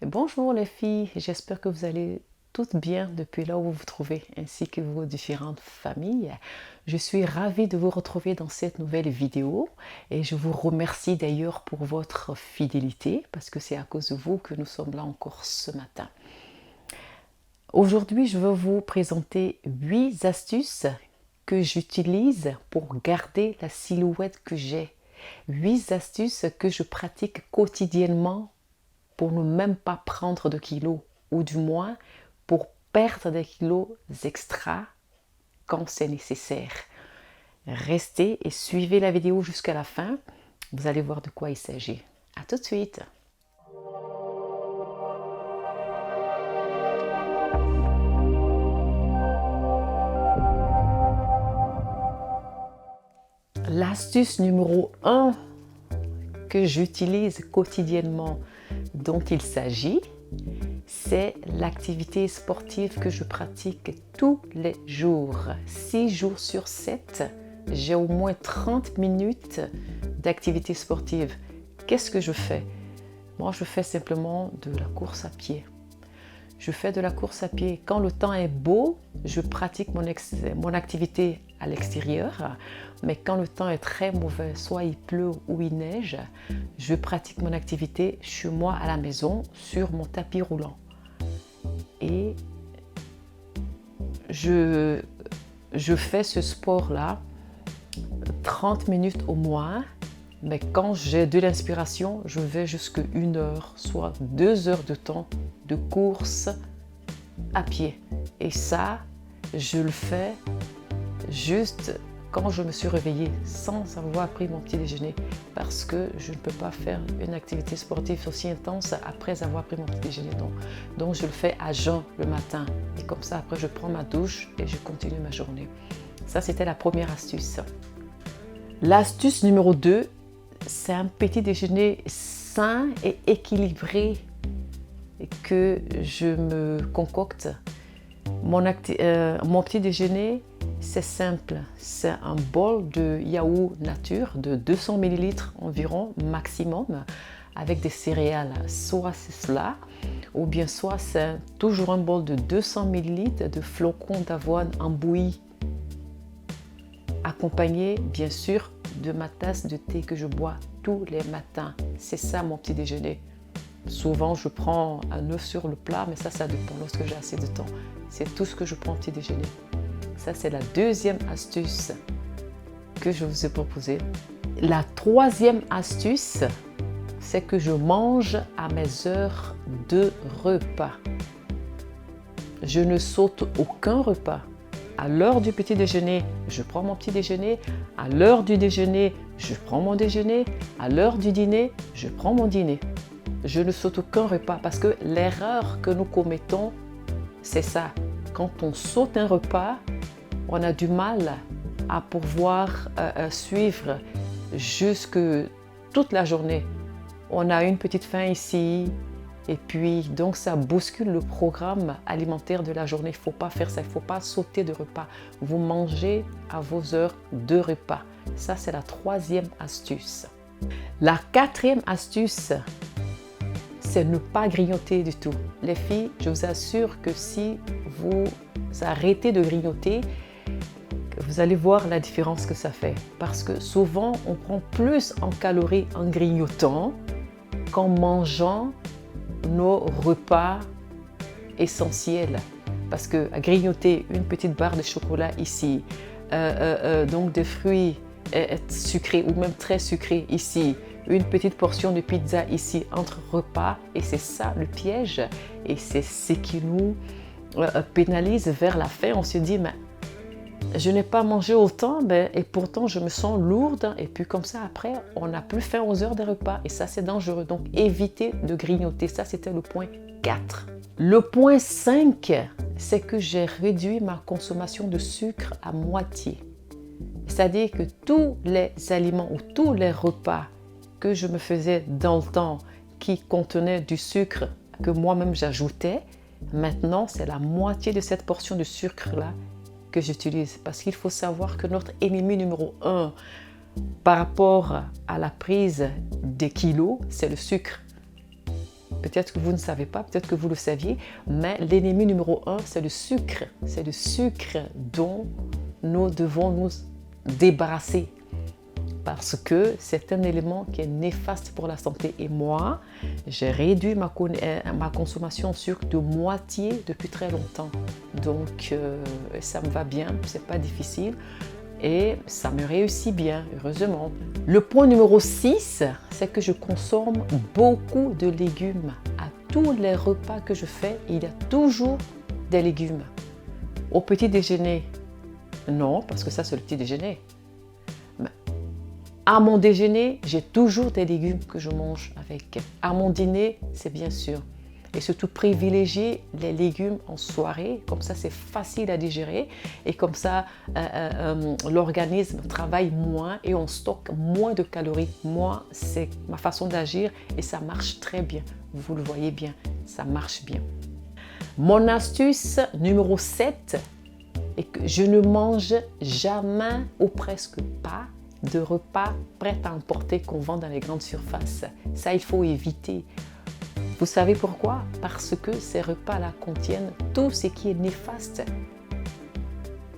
Bonjour les filles, j'espère que vous allez toutes bien depuis là où vous vous trouvez, ainsi que vos différentes familles. Je suis ravie de vous retrouver dans cette nouvelle vidéo et je vous remercie d'ailleurs pour votre fidélité parce que c'est à cause de vous que nous sommes là encore ce matin. Aujourd'hui, je veux vous présenter 8 astuces que j'utilise pour garder la silhouette que j'ai. 8 astuces que je pratique quotidiennement pour ne même pas prendre de kilos, ou du moins pour perdre des kilos extra quand c'est nécessaire. Restez et suivez la vidéo jusqu'à la fin, vous allez voir de quoi il s'agit. À tout de suite. L'astuce numéro 1 que j'utilise quotidiennement, dont il s'agit, c'est l'activité sportive que je pratique tous les jours. 6 jours sur 7, j'ai au moins 30 minutes d'activité sportive. Qu'est-ce que je fais? Moi, je fais simplement de la course à pied. Je fais de la course à pied. Quand le temps est beau, je pratique mon activité à l'extérieur. Mais quand le temps est très mauvais, soit il pleut ou il neige, je pratique mon activité chez moi à la maison sur mon tapis roulant. Et je fais ce sport-là 30 minutes au moins. Mais quand j'ai de l'inspiration, je vais jusqu'à 1 heure, soit 2 heures de temps de course à pied. Et ça, je le fais juste quand je me suis réveillée, sans avoir pris mon petit déjeuner, parce que je ne peux pas faire une activité sportive aussi intense après avoir pris mon petit déjeuner. Donc je le fais à jeun le matin. Et comme ça, après, je prends ma douche et je continue ma journée. Ça, c'était la première astuce. L'astuce numéro 2, c'est un petit déjeuner sain et équilibré que je me concocte. Mon petit déjeuner, c'est simple. C'est un bol de yaourt nature de 200 ml environ maximum avec des céréales. Soit c'est cela, ou bien soit c'est toujours un bol de 200 ml de flocons d'avoine en bouillie, accompagné bien sûr de ma tasse de thé que je bois tous les matins. C'est ça mon petit déjeuner. Souvent je prends un œuf sur le plat, mais ça dépend lorsque j'ai assez de temps. C'est tout ce que je prends au petit déjeuner. Ça, c'est la deuxième astuce que je vous ai proposée. La troisième astuce, c'est que je mange à mes heures de repas. Je ne saute aucun repas. À l'heure du petit déjeuner, je prends mon petit déjeuner. À l'heure du déjeuner, je prends mon déjeuner. À l'heure du dîner, je prends mon dîner. Je ne saute aucun repas parce que l'erreur que nous commettons, c'est ça. Quand on saute un repas, on a du mal à pouvoir suivre jusque toute la journée. On a une petite faim ici et puis donc ça bouscule le programme alimentaire de la journée. Il ne faut pas faire ça, il ne faut pas sauter de repas. Vous mangez à vos heures de repas. Ça, c'est la troisième astuce. La quatrième astuce, c'est ne pas grignoter du tout. Les filles, je vous assure que si vous arrêtez de grignoter, vous allez voir la différence que ça fait. Parce que souvent, on prend plus en calories en grignotant qu'en mangeant nos repas essentiels. Parce que à grignoter une petite barre de chocolat ici, donc des fruits sucrés ou même très sucrés ici, une petite portion de pizza ici entre repas, et c'est ça le piège, et c'est ce qui nous pénalise vers la fin. On se dit, mais je n'ai pas mangé autant, et pourtant je me sens lourde, et puis comme ça après on n'a plus faim aux heures des repas, et ça c'est dangereux. Donc évitez de grignoter. Ça, c'était le point 4. Le point 5, c'est que j'ai réduit ma consommation de sucre à moitié. C'est-à-dire que tous les aliments ou tous les repas que je me faisais dans le temps qui contenaient du sucre que moi-même j'ajoutais, maintenant c'est la moitié de cette portion de sucre-là que j'utilise. Parce qu'il faut savoir que notre ennemi numéro 1 par rapport à la prise des kilos, c'est le sucre. Peut-être que vous ne savez pas, peut-être que vous le saviez, mais l'ennemi numéro 1, c'est le sucre. C'est le sucre dont nous devons nous débarrasser parce que c'est un élément qui est néfaste pour la santé. Et moi, j'ai réduit ma consommation de sucre de moitié depuis très longtemps. Donc, ça me va bien, c'est pas difficile. Et ça me réussit bien, heureusement. Le point numéro 6, c'est que je consomme beaucoup de légumes. À tous les repas que je fais, il y a toujours des légumes. Au petit déjeuner, non, parce que ça c'est le petit déjeuner. Mais à mon déjeuner, j'ai toujours des légumes que je mange avec. À mon dîner, c'est bien sûr. Et surtout privilégier les légumes en soirée, comme ça c'est facile à digérer et comme ça l'organisme travaille moins et on stocke moins de calories. Moi, c'est ma façon d'agir et ça marche très bien. Vous le voyez bien, ça marche bien. Mon astuce numéro 7 est que je ne mange jamais ou presque pas de repas prêts à emporter qu'on vend dans les grandes surfaces. Ça, il faut éviter. Vous savez pourquoi? Parce que ces repas-là contiennent tout ce qui est néfaste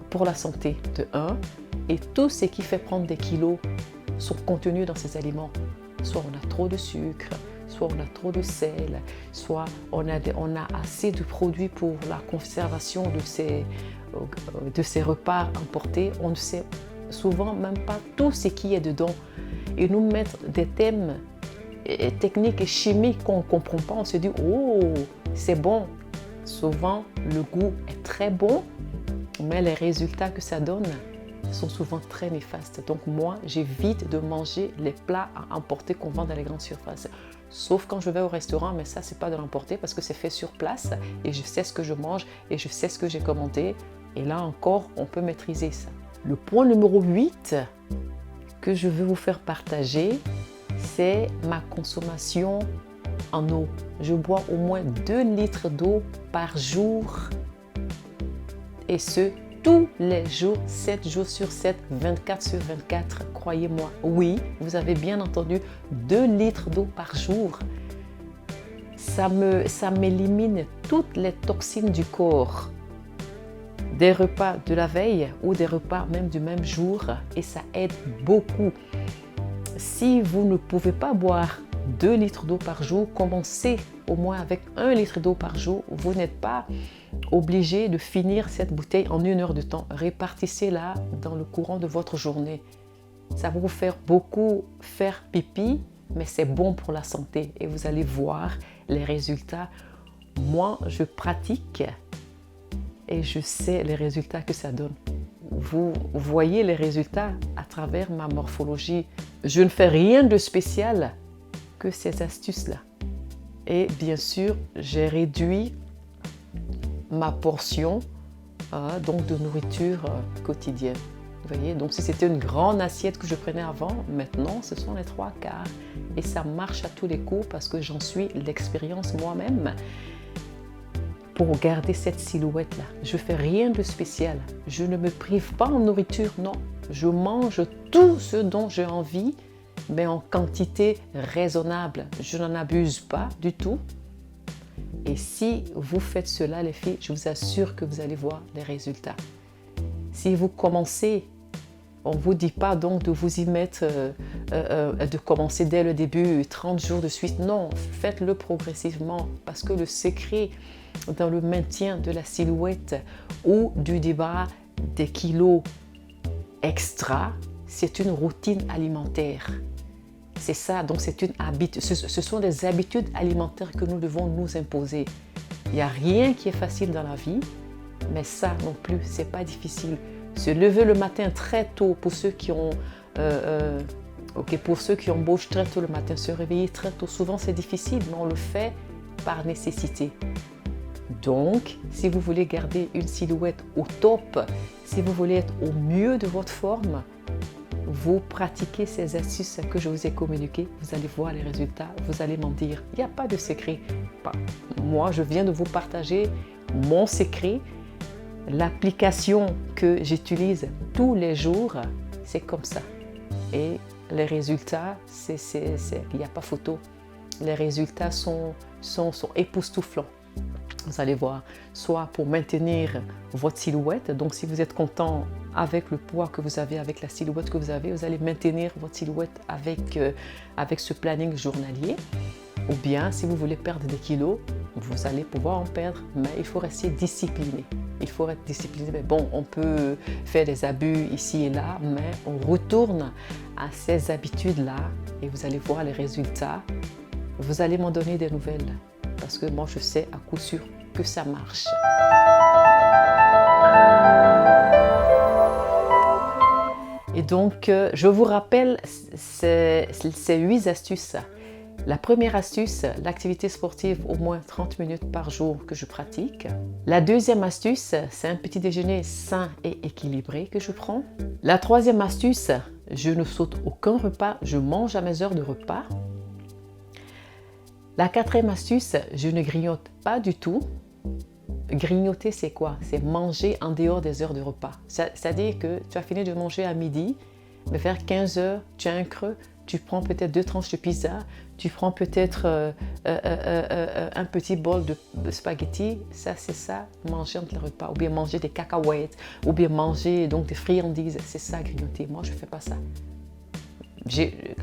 pour la santé, de 1, et tout ce qui fait prendre des kilos sont contenus dans ces aliments. Soit on a trop de sucre, soit on a trop de sel, soit on a assez de produits pour la conservation de ces repas emportés. On ne sait souvent même pas tout ce qui est dedans. Et nous mettre des thèmes techniques et chimiques qu'on ne comprend pas, on se dit « Oh, c'est bon ». Souvent, le goût est très bon, mais les résultats que ça donne sont souvent très néfastes. Donc moi, j'évite de manger les plats à emporter qu'on vend dans les grandes surfaces. Sauf quand je vais au restaurant, mais ça, c'est pas de l'emporter parce que c'est fait sur place et je sais ce que je mange et je sais ce que j'ai commandé. Et là encore, on peut maîtriser ça. Le point numéro 8 que je veux vous faire partager, c'est ma consommation en eau. Je bois au moins 2 litres d'eau par jour et ce, tous les jours, 7 jours sur 7, 24 sur 24, croyez-moi. Oui, vous avez bien entendu, 2 litres d'eau par jour. Ça m'élimine toutes les toxines du corps, des repas de la veille ou des repas même du même jour et ça aide beaucoup. Si vous ne pouvez pas boire 2 litres d'eau par jour, commencez au moins avec 1 litre d'eau par jour. Vous n'êtes pas obligé de finir cette bouteille en 1 heure de temps. Répartissez-la dans le courant de votre journée. Ça va vous faire beaucoup faire pipi, mais c'est bon pour la santé et vous allez voir les résultats. Moi, je pratique et je sais les résultats que ça donne. Vous voyez les résultats à travers ma morphologie. Je ne fais rien de spécial que ces astuces-là. Et bien sûr, j'ai réduit ma portion donc de nourriture quotidienne. Vous voyez, donc si c'était une grande assiette que je prenais avant, maintenant ce sont les 3/4. Et ça marche à tous les coups parce que j'en suis l'expérience moi-même. Pour garder cette silhouette-là, je ne fais rien de spécial. Je ne me prive pas en nourriture, non. Je mange tout ce dont j'ai envie, mais en quantité raisonnable. Je n'en abuse pas du tout. Et si vous faites cela, les filles, je vous assure que vous allez voir les résultats. Si vous commencez, on ne vous dit pas donc de vous y mettre, de commencer dès le début, 30 jours de suite. Non, faites-le progressivement parce que le secret dans le maintien de la silhouette ou du débat des kilos extra, c'est une routine alimentaire. C'est ça, donc c'est une habitude. Ce sont des habitudes alimentaires que nous devons nous imposer. Il n'y a rien qui est facile dans la vie, mais ça non plus, c'est pas difficile. Se lever le matin très tôt pour ceux qui ont, pour ceux qui embauchent très tôt le matin, se réveiller très tôt, souvent c'est difficile, mais on le fait par nécessité. Donc, si vous voulez garder une silhouette au top, si vous voulez être au mieux de votre forme, vous pratiquez ces astuces que je vous ai communiquées, vous allez voir les résultats, vous allez m'en dire. Il n'y a pas de secret. Moi, je viens de vous partager mon secret. L'application que j'utilise tous les jours, c'est comme ça. Et les résultats, il n'y a pas photo. Les résultats sont sont époustouflants. Vous allez voir, soit pour maintenir votre silhouette, donc si vous êtes content avec le poids que vous avez, avec la silhouette que vous avez, vous allez maintenir votre silhouette avec ce planning journalier. Ou bien, si vous voulez perdre des kilos, vous allez pouvoir en perdre, mais il faut rester discipliné. Il faut être discipliné. Mais bon, on peut faire des abus ici et là, mais on retourne à ces habitudes-là et vous allez voir les résultats. Vous allez m'en donner des nouvelles parce que moi, je sais à coup sûr que ça marche. Et donc, je vous rappelle ces 8 astuces. La première astuce, l'activité sportive au moins 30 minutes par jour que je pratique. La deuxième astuce, c'est un petit déjeuner sain et équilibré que je prends. La troisième astuce, je ne saute aucun repas, je mange à mes heures de repas. La quatrième astuce, je ne grignote pas du tout. Grignoter, c'est quoi? C'est manger en dehors des heures de repas. C'est-à-dire que tu as fini de manger à midi, mais vers 15 heures, tu as un creux, tu prends peut-être 2 tranches de pizza, tu prends peut-être un petit bol de spaghetti. Ça, c'est ça, manger entre les repas. Ou bien manger des cacahuètes, ou bien manger donc des friandises. C'est ça, grignoter. Moi, je ne fais pas ça.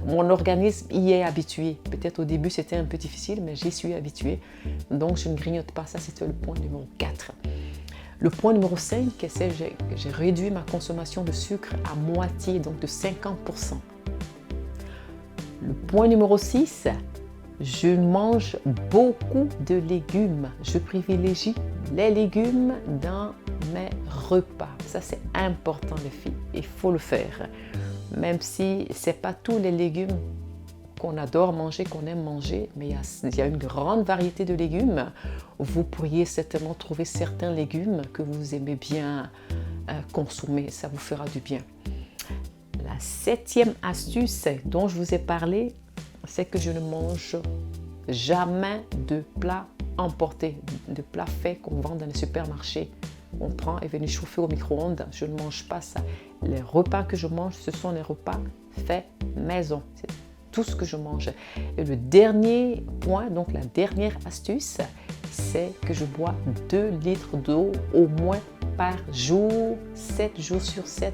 Mon organisme y est habitué. Peut-être au début, c'était un peu difficile, mais j'y suis habituée. Donc, je ne grignote pas. Ça, c'était le point numéro 4. Le point numéro 5, c'est que j'ai réduit ma consommation de sucre à moitié, donc de 50%. Le point numéro 6, je mange beaucoup de légumes. Je privilégie les légumes dans mes repas. Ça, c'est important, les filles. Il faut le faire. Même si ce n'est pas tous les légumes qu'on adore manger, qu'on aime manger, mais il y a une grande variété de légumes. Vous pourriez certainement trouver certains légumes que vous aimez bien consommer. Ça vous fera du bien. La 7e astuce dont je vous ai parlé, c'est que je ne mange jamais de plats emportés, de plats faits qu'on vend dans les supermarchés. On prend et vient chauffer au micro-ondes. Je ne mange pas ça. Les repas que je mange, ce sont les repas faits maison. C'est tout ce que je mange. Et le dernier point, donc la dernière astuce, c'est que je bois 2 litres d'eau au moins par jour, 7 jours sur 7,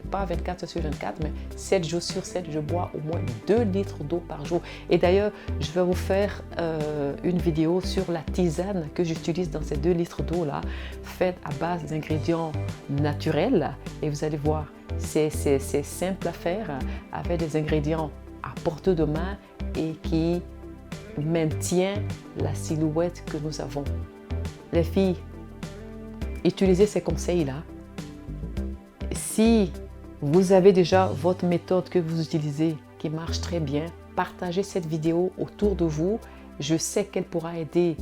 pas 24 sur 24, mais 7 jours sur 7, je bois au moins 2 litres d'eau par jour. Et d'ailleurs, je vais vous faire une vidéo sur la tisane que j'utilise dans ces 2 litres d'eau-là, faite à base d'ingrédients naturels. Et vous allez voir, c'est simple à faire, avec des ingrédients à portée de main et qui maintient la silhouette que nous avons. Les filles, utilisez ces conseils-là. Si vous avez déjà votre méthode que vous utilisez qui marche très bien, partagez cette vidéo autour de vous. Je sais qu'elle pourra aider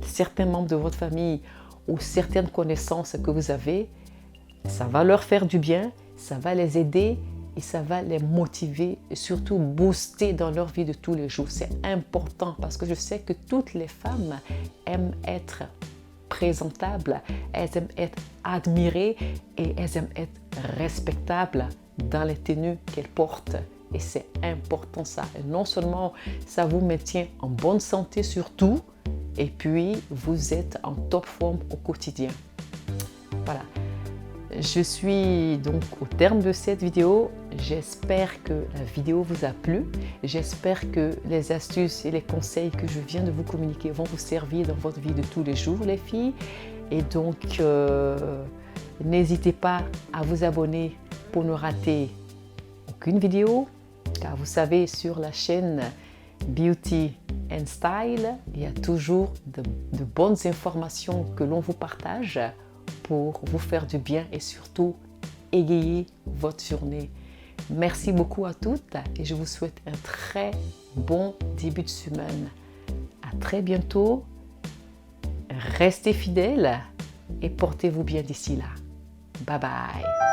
certains membres de votre famille ou certaines connaissances que vous avez. Ça va leur faire du bien, ça va les aider et ça va les motiver et surtout booster dans leur vie de tous les jours. C'est important parce que je sais que toutes les femmes aiment être présentables, elles aiment être admirées et elles aiment être respectables dans les tenues qu'elles portent. Et c'est important ça. Et non seulement ça vous maintient en bonne santé surtout, et puis vous êtes en top forme au quotidien. Voilà. Je suis donc au terme de cette vidéo. J'espère que la vidéo vous a plu. J'espère que les astuces et les conseils que je viens de vous communiquer vont vous servir dans votre vie de tous les jours, les filles. Et donc, n'hésitez pas à vous abonner pour ne rater aucune vidéo. Car vous savez, sur la chaîne Beauty and Style, il y a toujours de bonnes informations que l'on vous partage pour vous faire du bien et surtout égayer votre journée. Merci beaucoup à toutes et je vous souhaite un très bon début de semaine. À très bientôt. Restez fidèles et portez-vous bien d'ici là. Bye bye.